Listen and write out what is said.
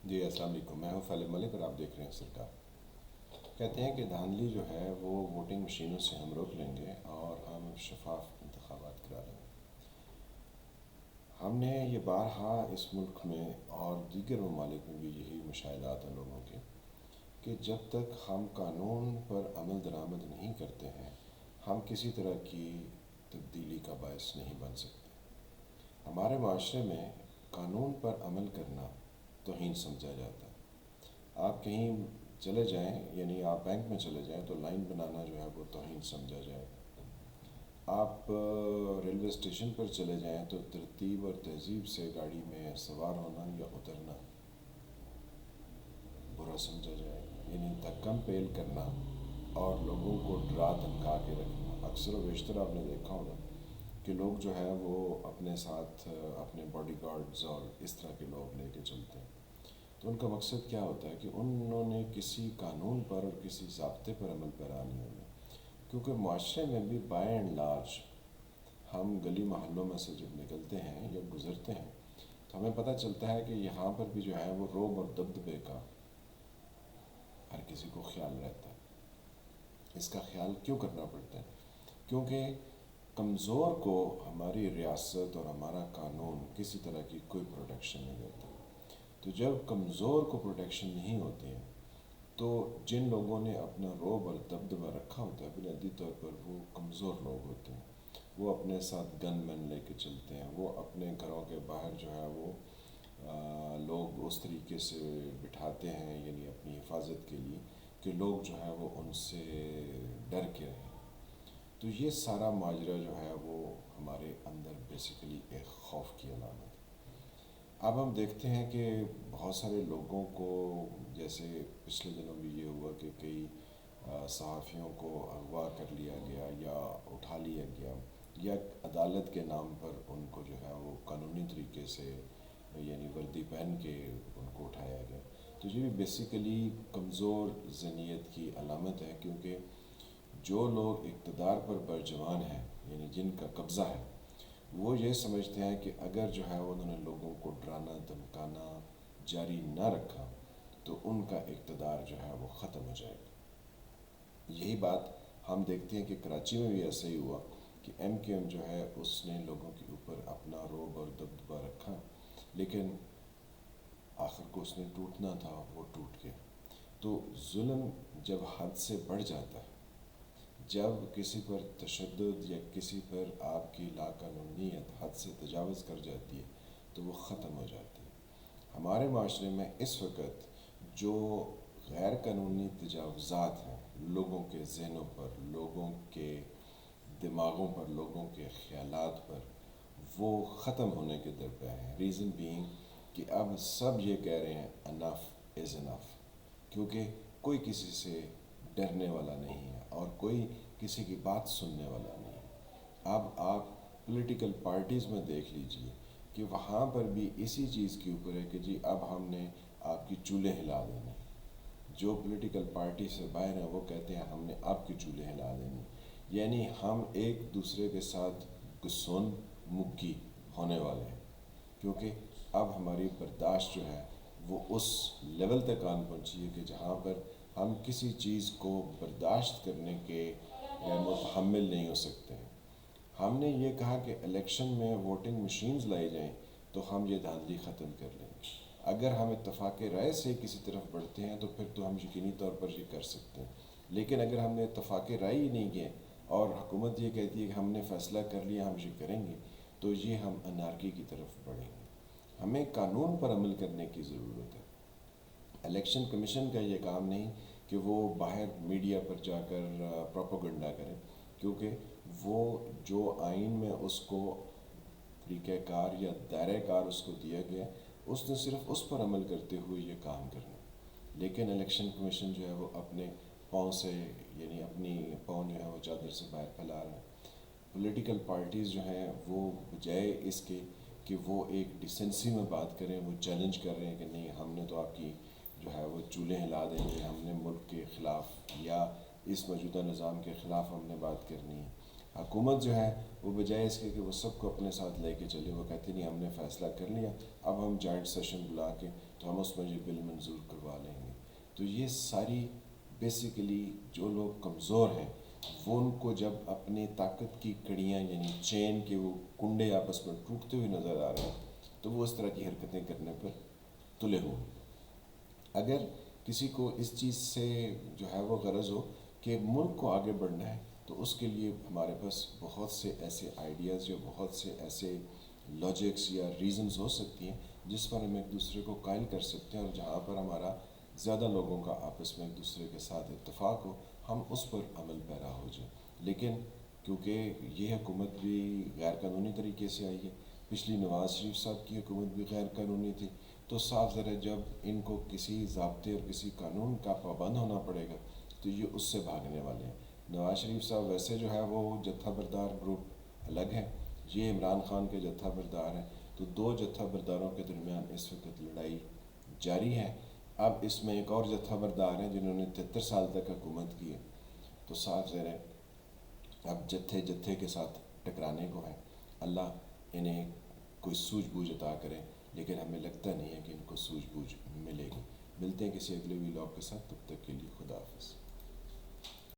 جی السلام علیکم، میں ہوں فیلد ملک اور آپ دیکھ رہے ہیں سرکار۔ کہتے ہیں کہ دھاندلی جو ہے وہ ووٹنگ مشینوں سے ہم روک لیں گے اور ہم شفاف انتخابات کرا لیں گے۔ ہم نے یہ بارہا اس ملک میں اور دیگر ممالک میں بھی یہی مشاہدات ہیں لوگوں کے کہ جب تک ہم قانون پر عمل درآمد نہیں کرتے ہیں ہم کسی طرح کی تبدیلی کا باعث نہیں بن سکتے۔ ہمارے معاشرے میں قانون پر عمل کرنا توہین سمجھا جاتا ہے۔ آپ کہیں چلے جائیں، یعنی آپ بینک میں چلے جائیں تو لائن بنانا جو ہے وہ توہین سمجھا جائے گا۔ آپ ریلوے اسٹیشن پر چلے جائیں تو ترتیب اور تہذیب سے گاڑی میں سوار ہونا یا اترنا برا سمجھا جائے گا، یعنی دھکم پیل کرنا اور لوگوں کو ڈرا دھمکا کے رکھنا۔ اکثر و بیشتر آپ نے دیکھا ہوگا کہ لوگ جو ہے وہ اپنے ساتھ اپنے باڈی گارڈز اور اس طرح کے لوگ لے کے چلتے ہیں، تو ان کا مقصد کیا ہوتا ہے کہ انہوں نے کسی قانون پر اور کسی ضابطے پر عمل پیرا نہیں ہونا، کیونکہ معاشرے میں بھی بائی اینڈ لارج ہم گلی محلوں میں سے جب نکلتے ہیں یا گزرتے ہیں تو ہمیں پتہ چلتا ہے کہ یہاں پر بھی جو ہے وہ روب اور دبدبے کا ہر کسی کو خیال رہتا ہے۔ اس کا خیال کیوں کرنا پڑتا ہے؟ کیونکہ کمزور کو ہماری ریاست اور ہمارا قانون کسی طرح کی کوئی پروٹیکشن نہیں دیتا۔ تو جب کمزور کو پروٹیکشن نہیں ہوتی ہے تو جن لوگوں نے اپنا رعب اور دبدبہ رکھا ہوتا ہے بنیادی طور پر وہ کمزور لوگ ہوتے ہیں۔ وہ اپنے ساتھ گن مین لے کے چلتے ہیں، وہ اپنے گھروں کے باہر جو ہے وہ لوگ اس طریقے سے بٹھاتے ہیں، یعنی اپنی حفاظت کے لیے کہ لوگ جو ہے وہ ان سے ڈر کے رہیں۔ تو یہ سارا ماجرا جو ہے وہ ہمارے اندر بیسیکلی ایک خوف کی علامت ہے۔ اب ہم دیکھتے ہیں کہ بہت سارے لوگوں کو، جیسے پچھلے دنوں بھی یہ ہوا کہ کئی صحافیوں کو اغوا کر لیا گیا یا اٹھا لیا گیا، یا عدالت کے نام پر ان کو جو ہے وہ قانونی طریقے سے یعنی وردی پہن کے ان کو اٹھایا گیا۔ تو یہ بھی بیسیکلی کمزور ذہنیت کی علامت ہے، کیونکہ جو لوگ اقتدار پر برجمان ہیں، یعنی جن کا قبضہ ہے، وہ یہ سمجھتے ہیں کہ اگر جو ہے انہوں نے لوگوں کو ڈرانا دھمکانا جاری نہ رکھا تو ان کا اقتدار جو ہے وہ ختم ہو جائے گا۔ یہی بات ہم دیکھتے ہیں کہ کراچی میں بھی ایسا ہی ہوا کہ ایم کیو ایم جو ہے اس نے لوگوں کے اوپر اپنا رعب اور دبدبہ رکھا، لیکن آخر کو اس نے ٹوٹنا تھا، وہ ٹوٹ گیا۔ تو ظلم جب حد سے بڑھ جاتا ہے، جب کسی پر تشدد یا کسی پر آپ کی لا قانونیت حد سے تجاوز کر جاتی ہے تو وہ ختم ہو جاتی ہے۔ ہمارے معاشرے میں اس وقت جو غیر قانونی تجاوزات ہیں لوگوں کے ذہنوں پر، لوگوں کے دماغوں پر، لوگوں کے خیالات پر، وہ ختم ہونے کے درپے ہیں۔ ریزن بینگ کہ اب سب یہ کہہ رہے ہیں انف از انف، کیونکہ کوئی کسی سے ڈرنے والا نہیں ہے اور کوئی کسی کی بات سننے والا نہیں ہے۔ اب آپ پولیٹیکل پارٹیز میں دیکھ لیجئے کہ وہاں پر بھی اسی چیز کے اوپر ہے کہ جی اب ہم نے آپ کی چولے ہلا دینے۔ جو پولیٹیکل پارٹی سے باہر ہیں وہ کہتے ہیں ہم نے آپ کی چولے ہلا دینے، یعنی ہم ایک دوسرے کے ساتھ گسون مکی ہونے والے ہیں، کیونکہ اب ہماری برداشت جو ہے وہ اس لیول تک آن پہنچی ہے کہ جہاں پر ہم کسی چیز کو برداشت کرنے کے متحمل نہیں ہو سکتے ہیں۔ ہم نے یہ کہا کہ الیکشن میں ووٹنگ مشینز لائی جائیں تو ہم یہ دھاندلی ختم کر لیں گے۔ اگر ہم اتفاق رائے سے کسی طرف بڑھتے ہیں تو پھر تو ہم یقینی طور پر یہ کر سکتے ہیں، لیکن اگر ہم نے اتفاق رائے ہی نہیں کیا اور حکومت یہ کہتی ہے کہ ہم نے فیصلہ کر لیا ہم یہ کریں گے، تو یہ ہم انارکی کی طرف بڑھیں گے۔ ہمیں قانون پر عمل کرنے کی ضرورت ہے۔ الیکشن کمیشن کا یہ کام نہیں کہ وہ باہر میڈیا پر جا کر پروپیگنڈا کریں، کیونکہ وہ جو آئین میں اس کو طریقہ کار یا دائرہ کار اس کو دیا گیا اس نے صرف اس پر عمل کرتے ہوئے یہ کام کرنا۔ لیکن الیکشن کمیشن جو ہے وہ اپنے پاؤں سے، یعنی اپنی پاؤں جو ہے وہ چادر سے باہر پھیلا رہا ہے۔ پولیٹیکل پارٹیز جو ہیں وہ بجائے اس کے کہ وہ ایک ڈیسنسی میں بات کریں، وہ چیلنج کر رہے ہیں کہ نہیں ہم نے تو آپ کی جو ہے وہ چولے ہلا دیں گے، ہم نے ملک کے خلاف یا اس موجودہ نظام کے خلاف ہم نے بات کرنی ہے۔ حکومت جو ہے وہ بجائے اس کے کہ وہ سب کو اپنے ساتھ لے کے چلے، وہ کہتے نہیں ہم نے فیصلہ کر لیا اب ہم جوائنٹ سیشن بلا کے تو تو ہم اس میں یہ بل منظور کروا لیں گے. تو یہ ساری بیسیکلی جو لوگ کمزور ہیں وہ ان کو جب اپنی طاقت کی کڑیاں یعنی چین کے وہ کنڈے آپس میں ٹوٹتے ہوئے نظر آ رہے ہیں تو وہ اس طرح کی حرکتیں کرنے پر تلے ہوئے. اگر کسی کو اس چیز سے جو ہے وہ غرض ہو کہ ملک کو آگے بڑھنا ہے تو اس کے لیے ہمارے پاس بہت سے ایسے آئیڈیاز یا بہت سے ایسے لاجکس یا ریزنز ہو سکتی ہیں جس پر ہم ایک دوسرے کو قائل کر سکتے ہیں، اور جہاں پر ہمارا زیادہ لوگوں کا آپس میں ایک دوسرے کے ساتھ اتفاق ہو ہم اس پر عمل پیرا ہو جائیں. لیکن کیونکہ یہ حکومت بھی غیر قانونی طریقے سے آئی ہے، پچھلی نواز شریف صاحب کی حکومت بھی غیر قانونی تھی، تو صاف ذرا جب ان کو کسی ضابطے اور کسی قانون کا پابند ہونا پڑے گا تو یہ اس سے بھاگنے والے ہیں. نواز شریف صاحب ویسے جو ہے وہ جتھا بردار گروپ الگ ہے، یہ عمران خان کے جتھا بردار ہیں، تو دو جتھا برداروں کے درمیان اس وقت لڑائی جاری ہے. اب اس میں ایک اور جتھا بردار ہیں جنہوں نے 73 سال تک حکومت کی ہے، تو صاف ظاہر ہے اب جتھے جتھے کے ساتھ ٹکرانے کو ہیں. اللہ انہیں کوئی سوجھ بوجھ عطا کرے، لیکن ہمیں لگتا نہیں ہے کہ ان کو سوجھ بوجھ ملے گی. ملتے ہیں کسی اگلے ویلاگ کے ساتھ، تب تک کے لیے خدا حافظ.